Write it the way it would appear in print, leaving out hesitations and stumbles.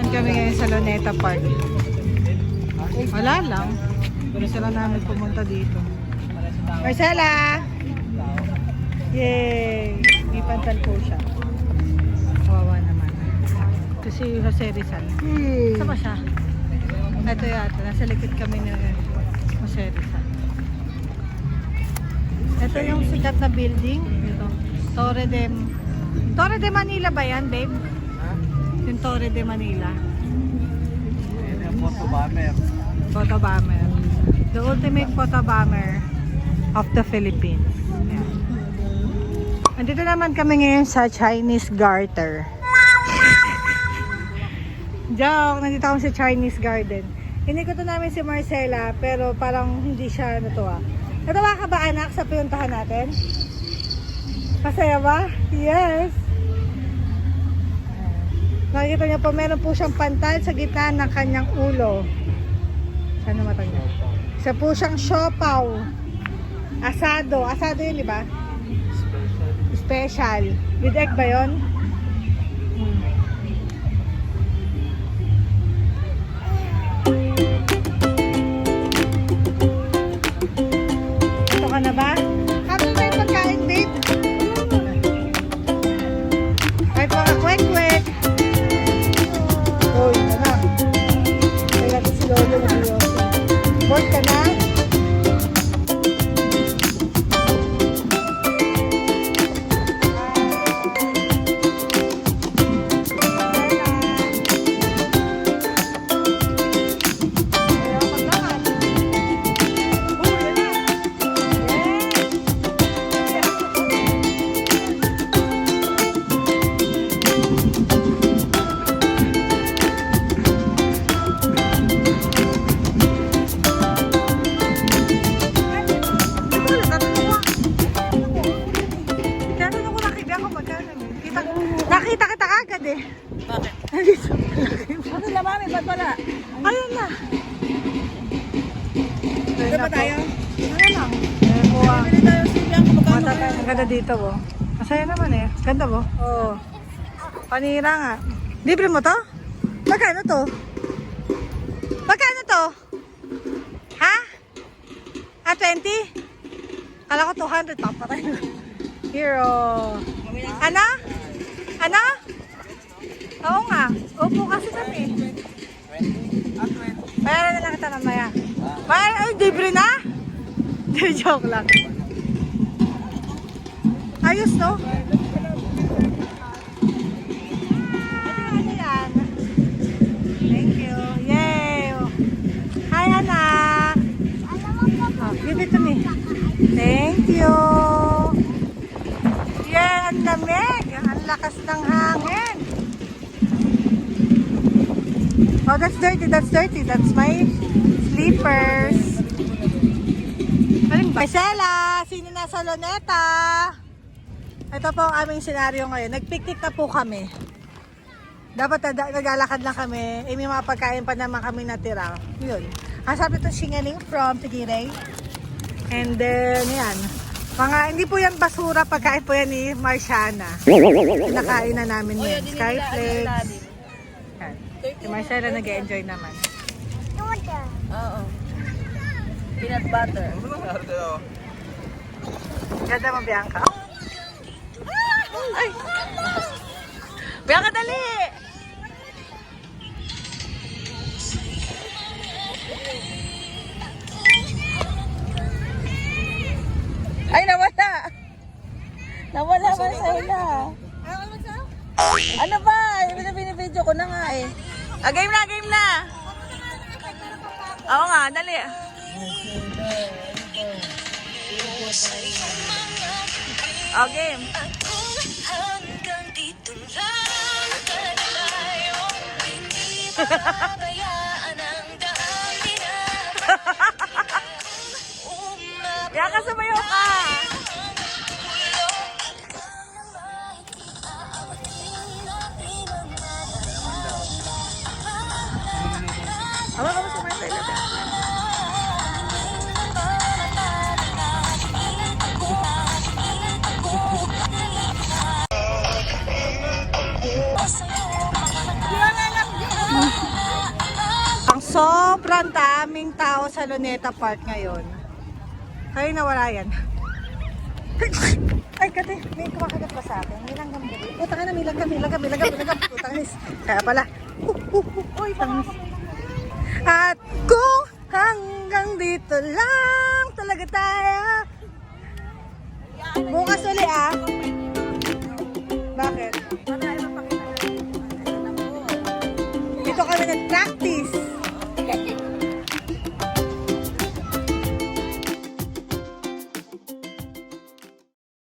kami ngayon sa Luneta Park. Wala lang. Gusto lang namin pumunta dito. Marcela! Yay! May pantal po siya. Kawawa naman. Kasi Jose Rizal. Saan ba siya? Ito yata. Nasa likod kami ni Jose Rizal. Ito yung sikat na building. Ito. Torre de Manila ba yan, babe? Yung Torre de Manila. Photo bomber. Photo bomber. The ultimate photo bomber of the Philippines. Ayan. Andito naman kami ngayon sa Chinese Garter. Joke! Nandito kami sa Chinese Garden. Inikot namin si Marcela pero parang hindi siya natuwa. Natuwa ka ba anak sa pinuntahan natin? Masaya ba? Yes! Nakikita niyo po, meron po siyang pantal sa gitna ng kanyang ulo. Sana mata niya. Isa po siyang siopaw. Asado. Asado yun, di ba? Special. With egg ba yun? Ito ka na ba? Kami ba yung pagkain, babe? Ay, mga kwek-kwek. Uy, anak. May natin si Lolo na biyoso. Board ka na? Nakita kita agad eh. Bakit? Nandito. Ano na mami? Ba't wala? Ayun na. Ito ba tayo? Ano lang. Bili tayo silang kung magkano Mata kaya. ang ganda dito po. Masaya naman eh. Ganda po. Oo. Panira nga. Libre mo to? Magkano to? Magkano to? Ha? 20? Kala ko 200 pa patay. Hero. Ano? Ano? Oo nga. Opo kasi kami. 20? Bayaran na lang kita mamaya. Bayaran? Ay, libre na? Joke lang. Ayos, no? Ano yan? Thank you. Yay! Hi, anak! Oh, give it to me. Thank you! Yeah, ang lamig! Ang lakas ng hangin! Oh, that's dirty, that's dirty. That's my slippers. Marcela, sino nasa Luneta? Ito po ang aming senaryo ngayon. Nagpiknik na po kami. Dapat naglalakad lang kami. Eh, may mga pagkain pa naman kami natira. Yun. Ang sabi ito, Singaling from Tigirey. And then, yan. Mga, hindi po yan basura. Pagkain po yan ni Marciana. Kinakain na namin yun. Skyflakes. Yan. Si Marcela nag-enjoy naman. Oo. Peanut butter. Ganda mo, Bianca. Ay! Bianca, dali! Ay, nawala! Nawala, Marcela. Ano ba? Binibidyo ko na nga eh. Ah, game na, game na! Oo nga, dali. Oh, game. Kaya ka sumayo ka. Awa ka mo sumayo tayo. Sobrang daming tao sa Luneta Park ngayon. Kaya nawala yan. Ay, kate, may kumakagat pa sa akin. May langgam gabi. Utang na, may langgam. Utang nis. Kaya pala. Uy, tangis. At kung hanggang dito lang talaga tayo. Bukas uli ah. Bakit? Dito kami nag-practice.